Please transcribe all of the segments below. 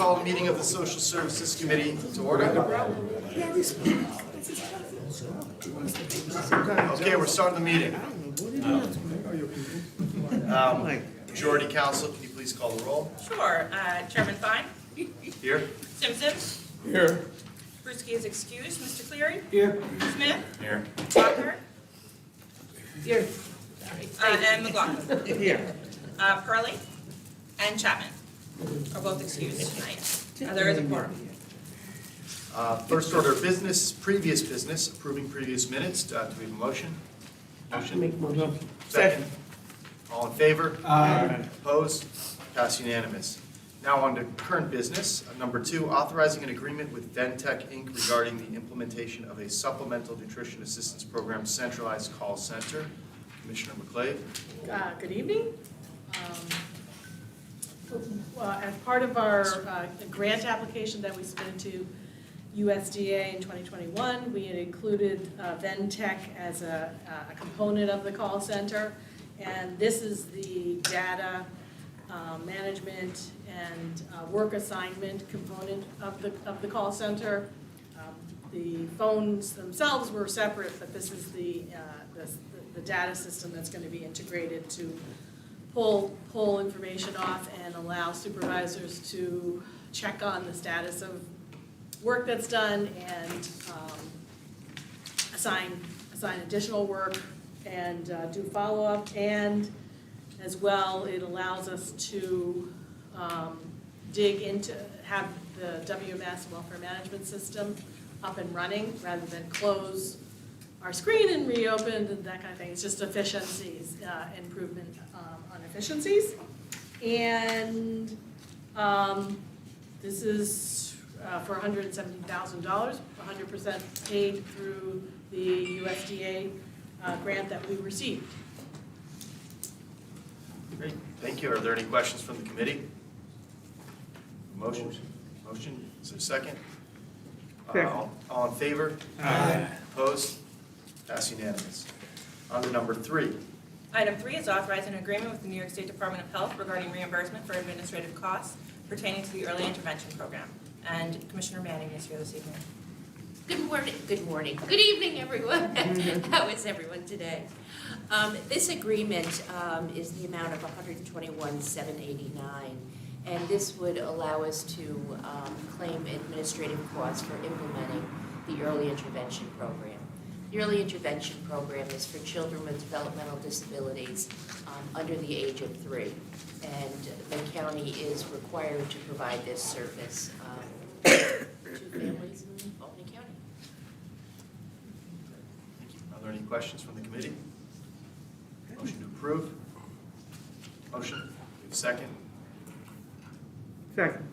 call the meeting of the Social Services Committee to order. Okay, we're starting the meeting. Majority Council, can you please call the roll? Sure. Chairman Fine? Here? Simpson? Here. Bruschi is excused. Mr. Cleary? Here. Smith? Here. Walker? Here. And McLaughlin? Here. Pearlie? And Chapman are both excused tonight. There is a quorum. First order of business, previous business, approving previous minutes. Do we have a motion? Motion? Second. All in favor? Aye. Opposed? Passed unanimous. Now on to current business. Number 2, authorizing an agreement with Ventec Inc. regarding the implementation of a supplemental nutrition assistance program centralized call center. Commissioner McClave. Good evening. As part of our grant application that we submitted to USDA in 2021, we had included Ventec as a component of the call center. And this is the data management and work assignment component of the call center. The phones themselves were separate, but this is the data system that's going to be integrated to pull information off and allow supervisors to check on the status of work that's done and assign additional work and do follow-up. And as well, it allows us to dig into, have the WMS, Welfare Management System, up and running rather than close our screen and reopen and that kind of thing. It's just efficiencies, improvement on efficiencies. And this is for $170,000, 100% paid through the USDA grant that we received. Great, thank you. Are there any questions from the committee? Motion? Motion, is there a second? All in favor? Aye. Opposed? Passed unanimous. On to number 3. Item 3 is authorizing an agreement with the New York State Department of Health regarding reimbursement for administrative costs pertaining to the early intervention program. And Commissioner Manning is here this evening. Good morning. Good evening, everyone. How is everyone today? This agreement is the amount of $121,789, and this would allow us to claim administrative costs for implementing the early intervention program. The early intervention program is for children with developmental disabilities under the age of 3, and the county is required to provide this service to families in Albany County. Thank you. Are there any questions from the committee? Motion to approve? Motion? We have a second? Second.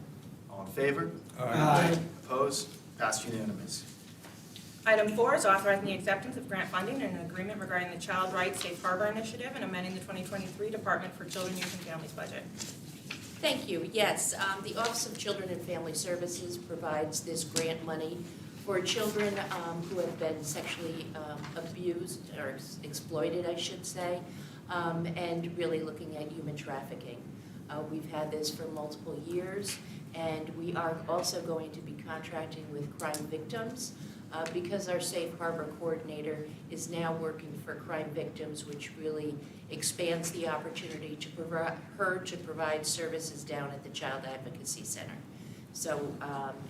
All in favor? Aye. Opposed? Passed unanimous. Item 4 is authorizing the acceptance of grant funding and an agreement regarding the Child Rights Safe Harbor Initiative and amending the 2023 Department for Children, Youth, and Families budget. Thank you. Yes, the Office of Children and Family Services provides this grant money for children who have been sexually abused or exploited, I should say, and really looking at human trafficking. We've had this for multiple years, and we are also going to be contracting with crime victims because our Safe Harbor coordinator is now working for crime victims, which really expands the opportunity to provide services down at the Child Advocacy Center. So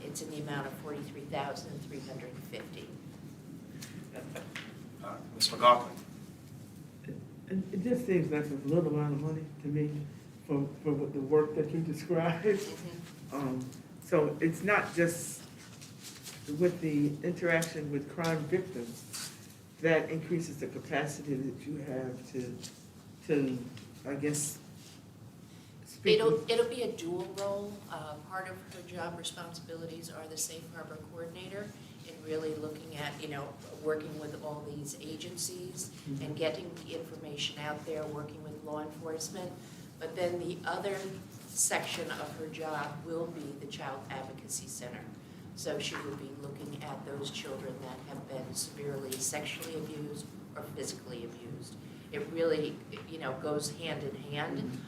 it's in the amount of $43,350. Ms. McLaughlin? It just seems like a little amount of money to me for what the work that you described. So it's not just with the interaction with crime victims that increases the capacity that you have to I guess, speak. It'll be a dual role. Part of her job responsibilities are the Safe Harbor coordinator and really looking at, working with all these agencies and getting the information out there, working with law enforcement. But then the other section of her job will be the Child Advocacy Center. So she will be looking at those children that have been severely sexually abused or physically abused. It really, goes hand in hand.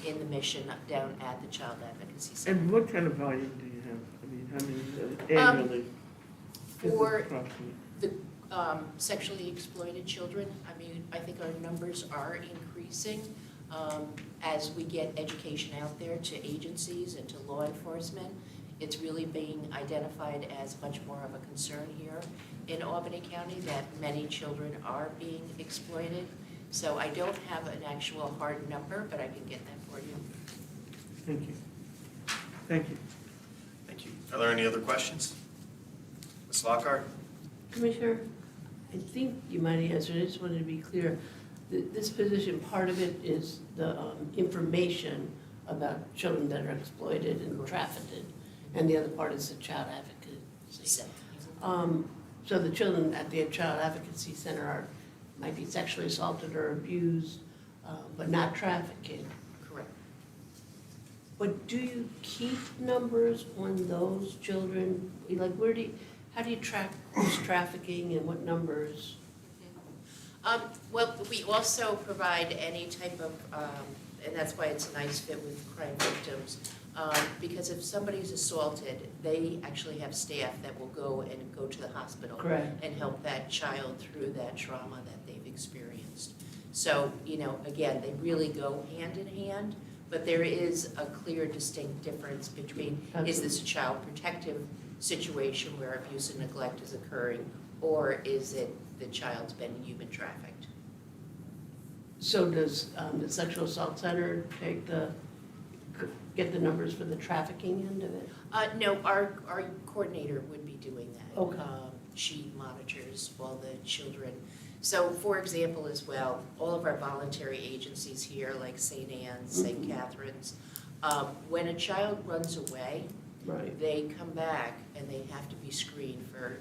in the mission down at the Child Advocacy Center. And what kind of volume do you have? I mean, how many annually? Is it For approximately? the sexually exploited children, I mean, I think our numbers are increasing as we get education out there to agencies and to law enforcement. It's really being identified as much more of a concern here in Albany County that many children are being exploited. So I don't have an actual hard number, but I can get that for you. Thank you. Thank you. Thank you. Are there any other questions? Ms. Lockhart? Commissioner, I think you might have answered, I just wanted to be clear. This position, part of it is the information about children that are exploited and trafficked, and the other part is the child advocacy. So, So the children at the Child Advocacy Center might be sexually assaulted or abused, but not trafficked. correct. But do you keep numbers on those children? Like, how do you track who's trafficking and what numbers? Well, we also provide any type of, and that's why it's a nice fit with crime victims, because if somebody's assaulted, they actually have staff that will go to the hospital. Correct. And help that child through that trauma that they've experienced. So, again, they really go hand in hand, but there is a clear distinct difference between, is this a child protective situation where abuse and neglect is occurring, or is it the child's been human trafficked? So does the Sexual Assault Center get the numbers for the trafficking end of it? No, our coordinator would be doing that. Okay. She monitors all the children. So, for example, as well, all of our voluntary agencies here, like St. Anne's, St. Catherine's, when a child runs away, Right. they come back and they have to be screened for,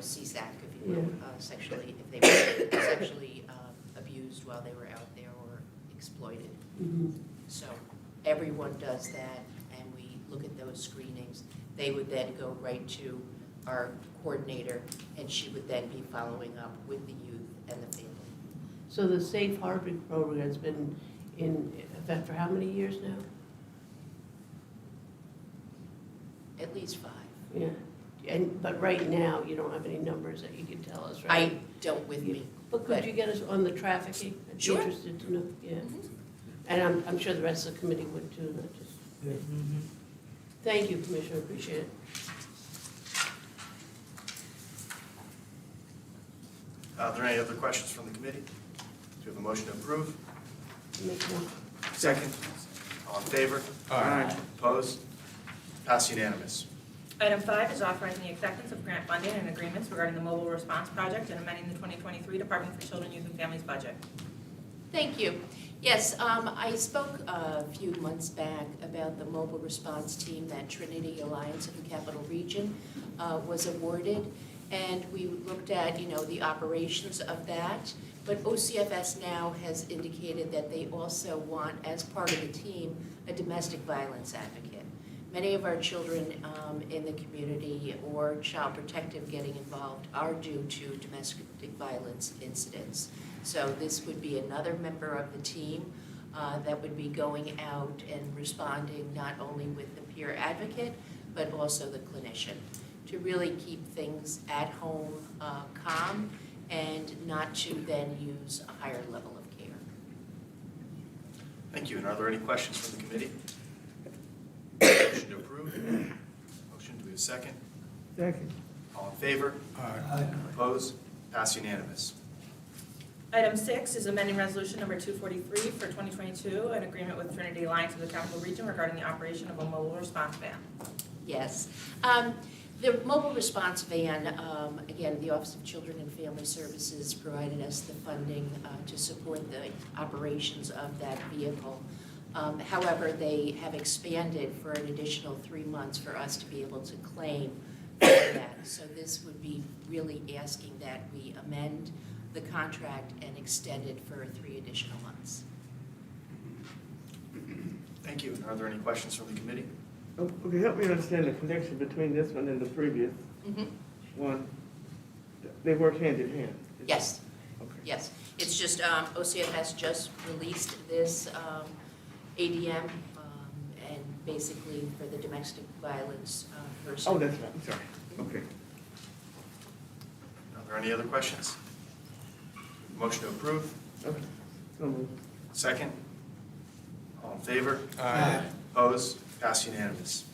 CSAC, if you will, sexually, if they were sexually abused while they were out there or exploited. Mhm. So everyone does that, and we look at those screenings. They would then go right to our coordinator, and she would then be following up with the youth and the family. So the Safe Harbor program has been in effect for how many years now? At least 5. Yeah. But right now, you don't have any numbers that you can tell us, I right? don't with me. But could you get us on the trafficking? I'd be Sure. interested to know, yeah. Mhm. And I'm sure the rest of the committee would too, not just. Mm-hmm. Thank you, Commissioner, appreciate it. Are there any other questions from the committee? Do you have a motion to approve? Make one. Second. All in favor? Aye. Opposed? Passed unanimous. Item 5 is authorizing the acceptance of grant funding and agreements regarding the mobile response project and amending the 2023 Department for Children, Youth, and Families budget. Thank you. Yes, I spoke a few months back about the mobile response team that Trinity Alliance of the Capital Region was awarded, and we looked at, the operations of that. But OCFS now has indicated that they also want, as part of the team, a domestic violence advocate. Many of our children in the community or child protective getting involved are due to domestic violence incidents. So this would be another member of the team that would be going out and responding not only with the peer advocate, but also the clinician, to really keep things at home calm and not to then use a higher level of care. Thank you. And are there any questions from the committee? Motion to approve? Motion, do we have a second? Second. All in favor? Aye. Opposed? Passed unanimous. Item 6 is amending resolution number 243 for 2022, an agreement with Trinity Alliance of the Capital Region regarding the operation of a mobile response van. Yes. The mobile response van, again, the Office of Children and Family Services provided us the funding to support the operations of that vehicle. However, they have expanded for an additional 3 months for us to be able to claim for that. So this would be really asking that we amend the contract and extend it for 3 additional months. Thank you. And are there any questions from the committee? Okay, help me understand the connection between this one and the previous Mm-hmm. one. They work hand in hand. Yes. Okay. Yes, It's just, OCFS just released this ADM, and basically for the domestic violence person. Oh, that's right, I'm sorry, okay. Are there any other questions? Motion to approve? Okay, so moved. Second? All in favor? Aye. Opposed? Passed unanimous.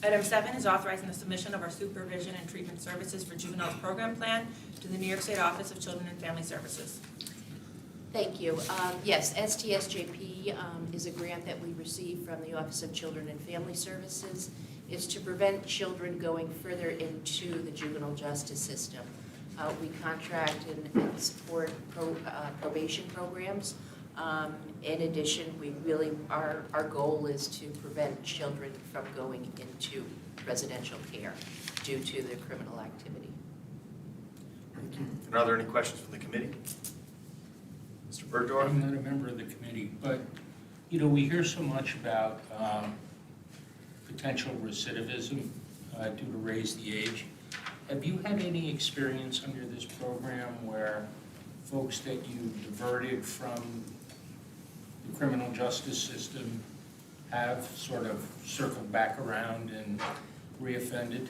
Item 7 is authorizing the submission of our supervision and treatment services for juveniles program plan to the New York State Office of Children and Family Services. Thank you. Yes, STSJP is a grant that we received from the Office of Children and Family Services. It's to prevent children going further into the juvenile justice system. We contract and support probation programs. In addition, we really, our goal is to prevent children from going into residential care due to their criminal activity. Thank you. And are there any questions from the committee? Mr. Burdorf? I'm not a member of the committee, but, you know, we hear so much about potential recidivism due to raise the age. Have you had any experience under this program where folks that you diverted from the criminal justice system have sort of circled back around and reoffended?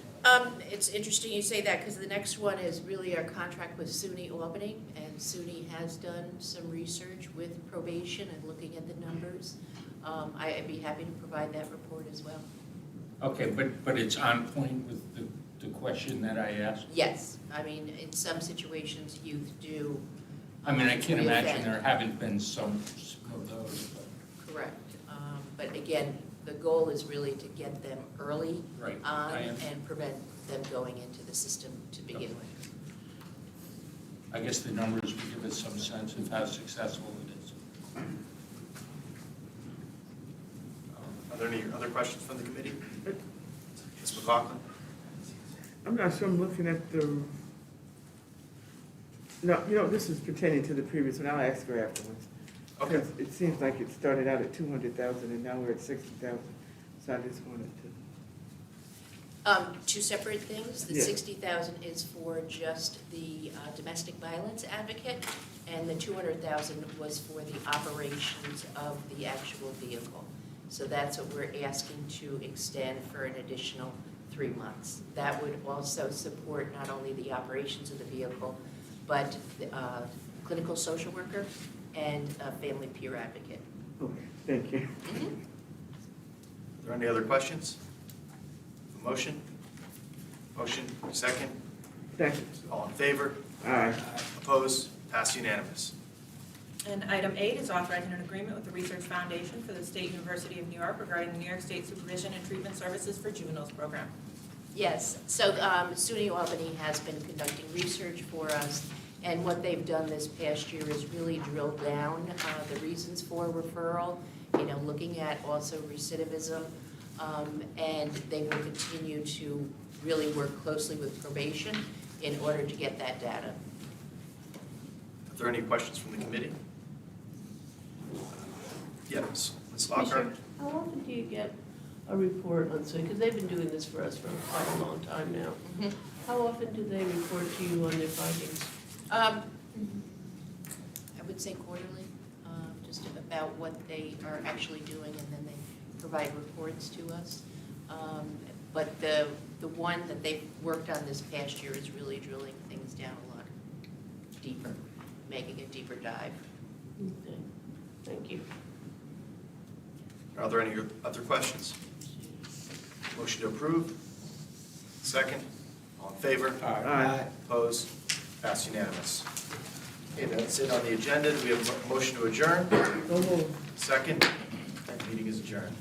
It's interesting you say that, because the next one is really our contract with SUNY Albany, and SUNY has done some research with probation and looking at the numbers. I'd be happy to provide that report as well. Okay, but it's on point with the question that I asked? Yes, I mean, in some situations, youth do. I mean, I can't imagine reoffend. there haven't been some of those, but. Correct. But again, the goal is really to get them early Right, on I am. and prevent them going into the system to begin with. I guess the numbers would give us some sense of how successful it is. Are there any other questions from the committee? Ms. McLaughlin? I'm not sure, I'm looking at the, no, this is pertaining to the previous one, I'll ask her afterwards. Okay. Because it seems like it started out at 200,000 and now we're at 60,000, so I just wanted to. Two separate things. The Yeah. 60,000 is for just the domestic violence advocate, and the 200,000 was for the operations of the actual vehicle. So that's what we're asking to extend for an additional 3 months. That would also support not only the operations of the vehicle, but the clinical social worker and a family peer advocate. Okay, thank you. Mhm. Are there any other questions? Motion? Motion, second? Second. All in favor? Aye. Opposed? Passed unanimous. And item 8 is authorizing an agreement with the Research Foundation for the State University of New York regarding the New York State Supervision and Treatment Services for Juveniles program. Yes, so SUNY Albany has been conducting research for us, and what they've done this past year is really drill down the reasons for referral, looking at also recidivism, and they will continue to really work closely with probation in order to get that data. Are there any questions from the committee? Yes, Ms. Lockhart? Commissioner, how often do you get a report on SUNY? Because they've been doing this for us for quite a long time now. How often do they report to you on their findings? I would say quarterly, just about what they are actually doing, and then they provide reports to us. But the one that they've worked on this past year is really drilling things down a lot deeper, making a deeper dive. Okay, thank you. Are there any other questions? Motion to approve? Second? All in favor? Aye. Opposed? Passed unanimous. Okay, that's it on the agenda. Do we have a motion to adjourn? So moved. Second? Meeting is adjourned.